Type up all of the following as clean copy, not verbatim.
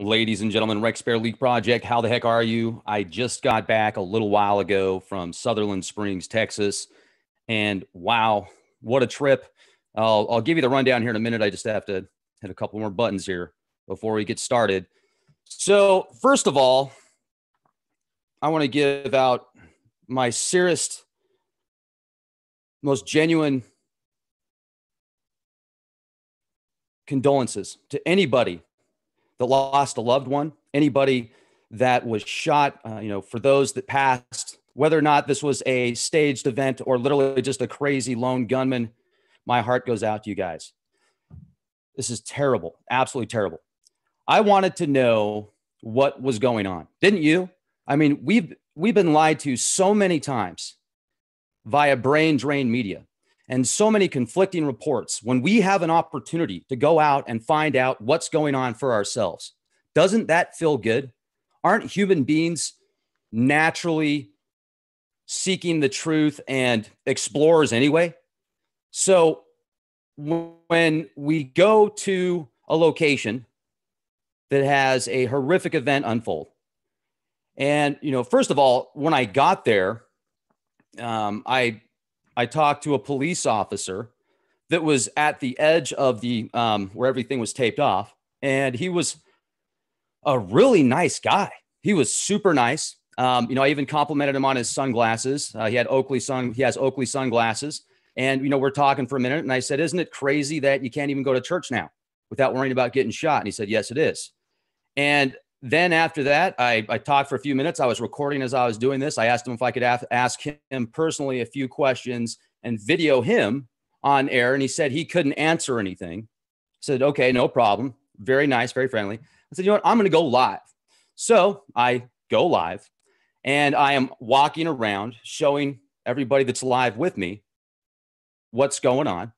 Ladies and gentlemen, Rex Bear League Project, how the heck are you? I just got back a little while ago from Sutherland Springs, Texas, and wow, what a trip. I'll give you the rundown here in a minute. I just have to hit a couple more buttons here before we get started. So first of all, I want to give out my sincerest, most genuine condolences to anybody that lost a loved one, anybody that was shot, for those that passed, whether or not this was a staged event or literally just a crazy lone gunman, my heart goes out to you guys. This is terrible, absolutely terrible. I wanted to know what was going on. Didn't you? I mean, we've been lied to so many times via brain drain media and so many conflicting reports. When we have an opportunity to go out and find out what's going on for ourselves, doesn't that feel good? Aren't human beings naturally seeking the truth and explorers anyway? So when we go to a location that has a horrific event unfold, and, first of all, when I got there, I talked to a police officer that was at the edge of the where everything was taped off, and he was a really nice guy. He was super nice. I even complimented him on his sunglasses. He has Oakley sunglasses, and we're talking for a minute, and I said, "Isn't it crazy that you can't even go to church now without worrying about getting shot?" And he said, "Yes, it is." And then after that, I talked for a few minutes. I was recording as I was doing this. I asked him if I could ask him personally a few questions and video him on air. And he said he couldn't answer anything. I said, "Okay, no problem." Very nice, very friendly. I said, "You know what? I'm going to go live." So I go live and I am walking around showing everybody that's live with me what's going on.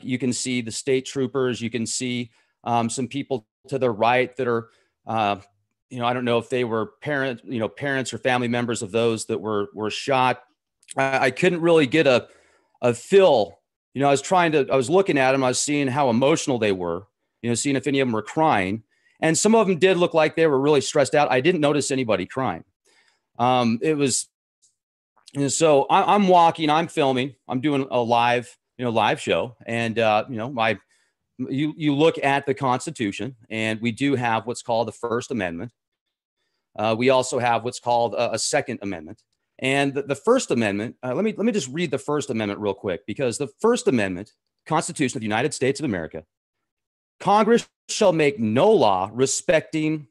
You can see the state troopers. You can see some people to the right that are I don't know if they were parents or family members of those that were shot. I couldn't really get a feel. I was looking at them. I was seeing how emotional they were, seeing if any of them were crying. And some of them did look like they were really stressed out. I didn't notice anybody crying. So I'm walking, I'm filming, I'm doing a live show. And, you look at the Constitution, and we do have what's called the First Amendment. We also have what's called a Second Amendment. And the First Amendment, let me just read the First Amendment real quick, because the First Amendment, Constitution of the United States of America, Congress shall make no law respecting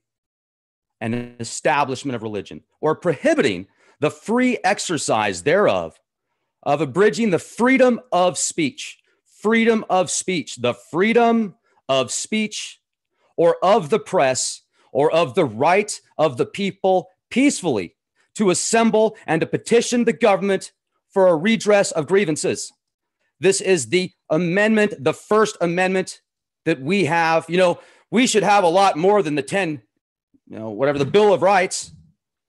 an establishment of religion or prohibiting the free exercise thereof, of abridging the freedom of speech. Freedom of speech, the freedom of speech or of the press or of the right of the people peacefully to assemble and to petition the government for a redress of grievances. This is the amendment, the First Amendment that we have. We should have a lot more than the 10, the Bill of Rights,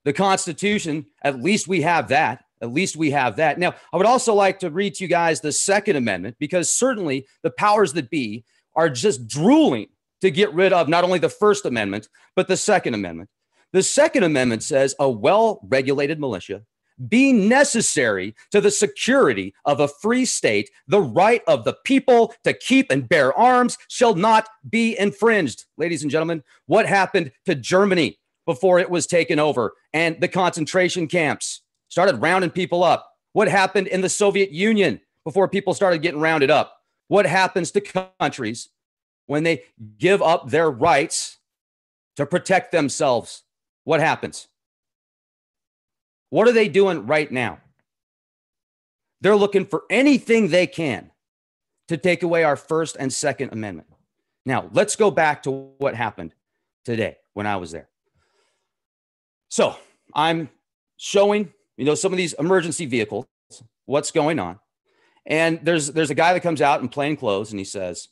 the Constitution. At least we have that. At least we have that. Now, I would also like to read to you guys the Second Amendment, because certainly the powers that be are just drooling to get rid of not only the First Amendment, but the Second Amendment. The Second Amendment says a well-regulated militia, being necessary to the security of a free state, the right of the people to keep and bear arms shall not be infringed. Ladies and gentlemen, what happened to Germany before it was taken over and the concentration camps started rounding people up? What happened in the Soviet Union before people started getting rounded up? What happens to countries when they give up their rights to protect themselves? What happens? What are they doing right now? They're looking for anything they can to take away our First and Second Amendment. Now, let's go back to what happened today when I was there. So I'm showing some of these emergency vehicles, what's going on. And there's a guy that comes out in plain clothes, and he says,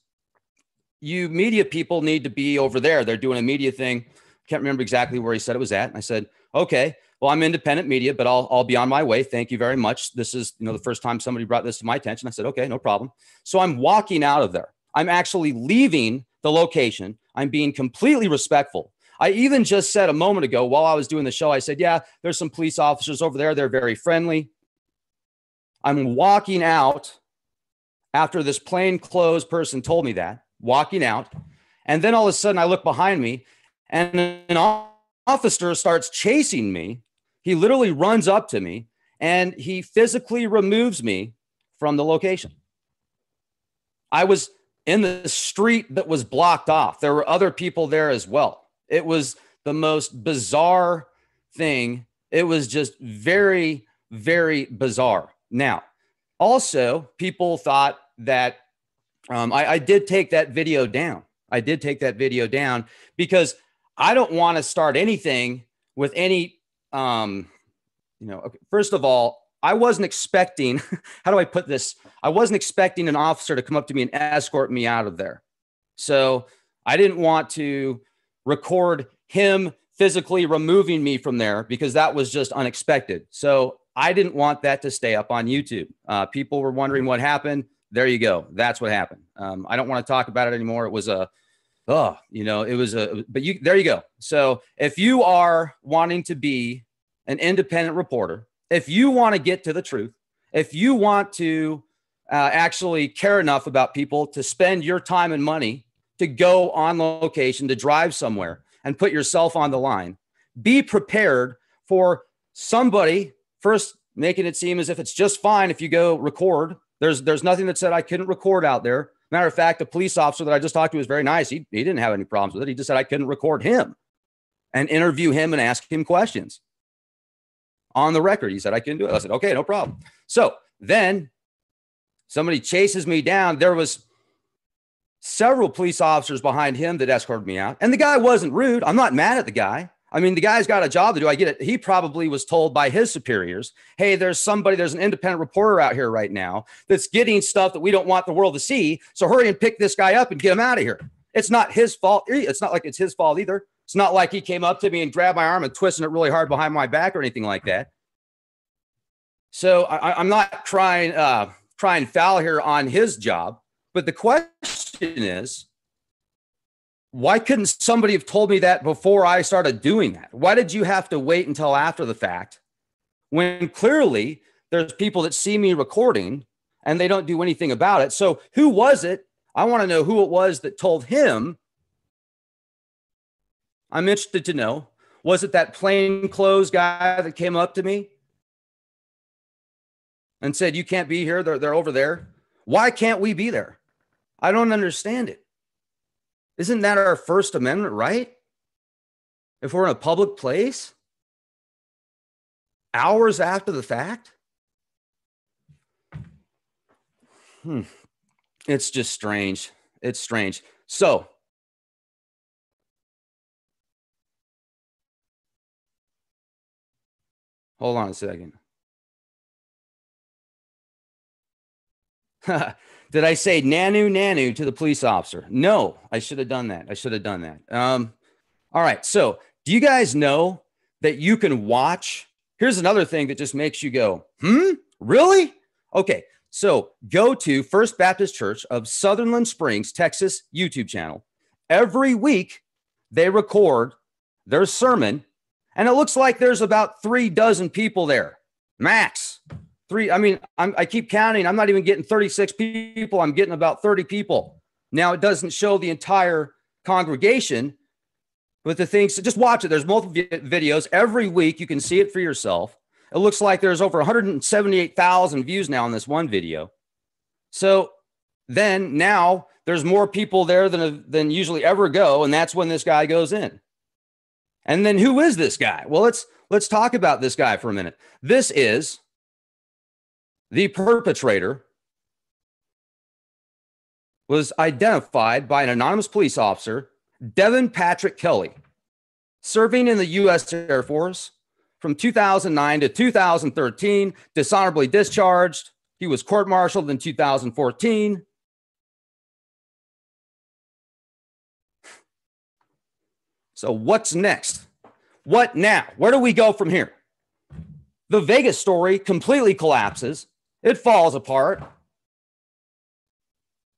"You media people need to be over there. They're doing a media thing." Can't remember exactly where he said it was at. And I said, "Okay, well, I'm independent media, but I'll be on my way. Thank you very much. This is, the first time somebody brought this to my attention." I said, "Okay, no problem." So I'm walking out of there. I'm actually leaving the location. I'm being completely respectful. I even just said a moment ago while I was doing the show, I said, yeah, there's some police officers over there. They're very friendly. I'm walking out after this plainclothes person told me that, walking out. And then all of a sudden I look behind me and an officer starts chasing me. He literally runs up to me and he physically removes me from the location. I was in the street that was blocked off. There were other people there as well. It was the most bizarre thing. It was just very, very bizarre. Now, also, people thought that I did take that video down. I did take that video down because I don't want to start anything with any, first of all, I wasn't expecting, how do I put this? I wasn't expecting an officer to come up to me and escort me out of there. So I didn't want to record him physically removing me from there because that was just unexpected. So I didn't want that to stay up on YouTube. People were wondering what happened. There you go. That's what happened. I don't want to talk about it anymore. It was there you go. So if you are wanting to be an independent reporter, if you want to get to the truth, if you want to actually care enough about people to spend your time and money to go on location, to drive somewhere and put yourself on the line, be prepared for somebody first making it seem as if it's just fine if you go record. There's nothing that said I couldn't record out there. Matter of fact, the police officer that I just talked to was very nice. He didn't have any problems with it. He just said I couldn't record him and interview him and ask him questions. On the record, he said I couldn't do it. I said, okay, no problem. So then somebody chases me down. There was several police officers behind him that escorted me out. And the guy wasn't rude. I'm not mad at the guy. I mean, the guy's got a job to do. I get it. He probably was told by his superiors, hey, there's an independent reporter out here right now that's getting stuff that we don't want the world to see. So hurry and pick this guy up and get him out of here. It's not his fault. It's not like it's his fault either. It's not like he came up to me and grabbed my arm and twisted it really hard behind my back or anything like that. So I'm not trying foul here on his job. But the question is, why couldn't somebody have told me that before I started doing that? Why did you have to wait until after the fact when clearly there's people that see me recording and they don't do anything about it? So who was it? I want to know who it was that told him. I'm interested to know. Was it that plainclothes guy that came up to me and said, you can't be here? They're over there. Why can't we be there? I don't understand it. Isn't that our First Amendment right? If we're in a public place, hours after the fact? It's just strange. It's strange. So, hold on a second. Did I say nanu to the police officer? No, I should have done that. All right. So do you guys know that you can watch? Here's another thing that just makes you go, really? Okay. So go to First Baptist Church of Sutherland Springs, Texas YouTube channel. Every week they record their sermon and it looks like there's about 36 people there, max. I keep counting. I'm not even getting 36 people. I'm getting about 30 people. Now, it doesn't show the entire congregation, but the things, so just watch it. There's multiple videos every week. You can see it for yourself. It looks like there's over 178,000 views now on this one video. So then now there's more people there than usually ever go. And that's when this guy goes in. And then who is this guy? Well, let's talk about this guy for a minute. This is the perpetrator was identified by an anonymous police officer, Devin Patrick Kelly, serving in the U.S. Air Force from 2009 to 2013, dishonorably discharged. He was court-martialed in 2014. So what's next? What now? Where do we go from here? The Vegas story completely collapses. It falls apart.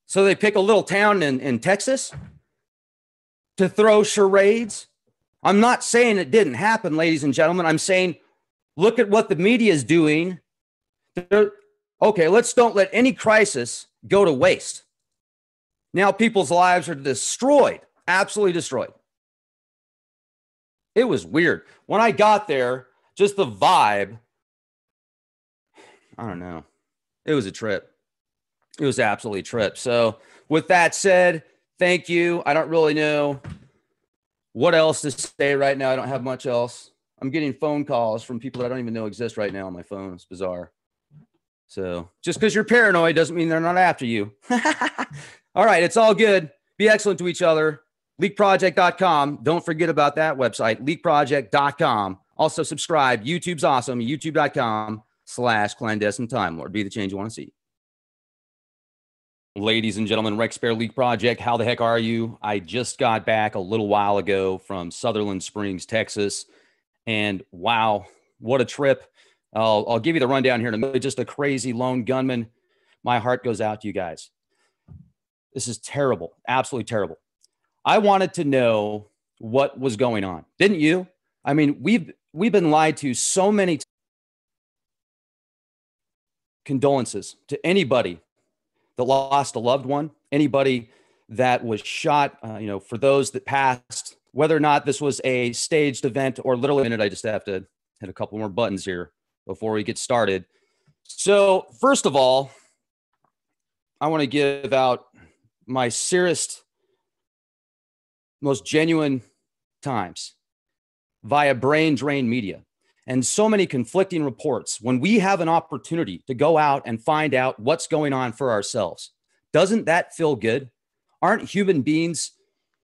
So they pick a little town in Texas to throw charades I'm not saying it didn't happen, ladies and gentlemen. I'm saying, look at what the media is doing. Okay, let's don't let any crisis go to waste. Now people's lives are destroyed, absolutely destroyed. It was weird. When I got there, just the vibe, I don't know. It was a trip. It was absolutely a trip. So with that said, thank you. I don't really know what else to say right now. I don't have much else. I'm getting phone calls from people that I don't even know exist right now on my phone. It's bizarre. So just because you're paranoid doesn't mean they're not after you. All right. It's all good. Be excellent to each other. Leakproject.com. Don't forget about that website, leakproject.com. Also subscribe. YouTube's awesome. youtube.com/clandestine time lord. Be the change you want to see. Ladies and gentlemen, Rex Bear Leak Project, how the heck are you? I just got back a little while ago from Sutherland Springs, Texas. And wow, what a trip. I'll give you the rundown here in a minute. Just a crazy lone gunman. My heart goes out to you guys. This is terrible. Absolutely terrible. I wanted to know what was going on. Didn't you? I mean, we've been lied to so many times. Condolences to anybody that lost a loved one, anybody that was shot, for those that passed, whether or not this was a staged event or literally a minute. I just have to hit a couple more buttons here before we get started. So first of all, I want to give out my sincerest, most genuine times via brain drain media and so many conflicting reports. When we have an opportunity to go out and find out what's going on for ourselves, doesn't that feel good? Aren't human beings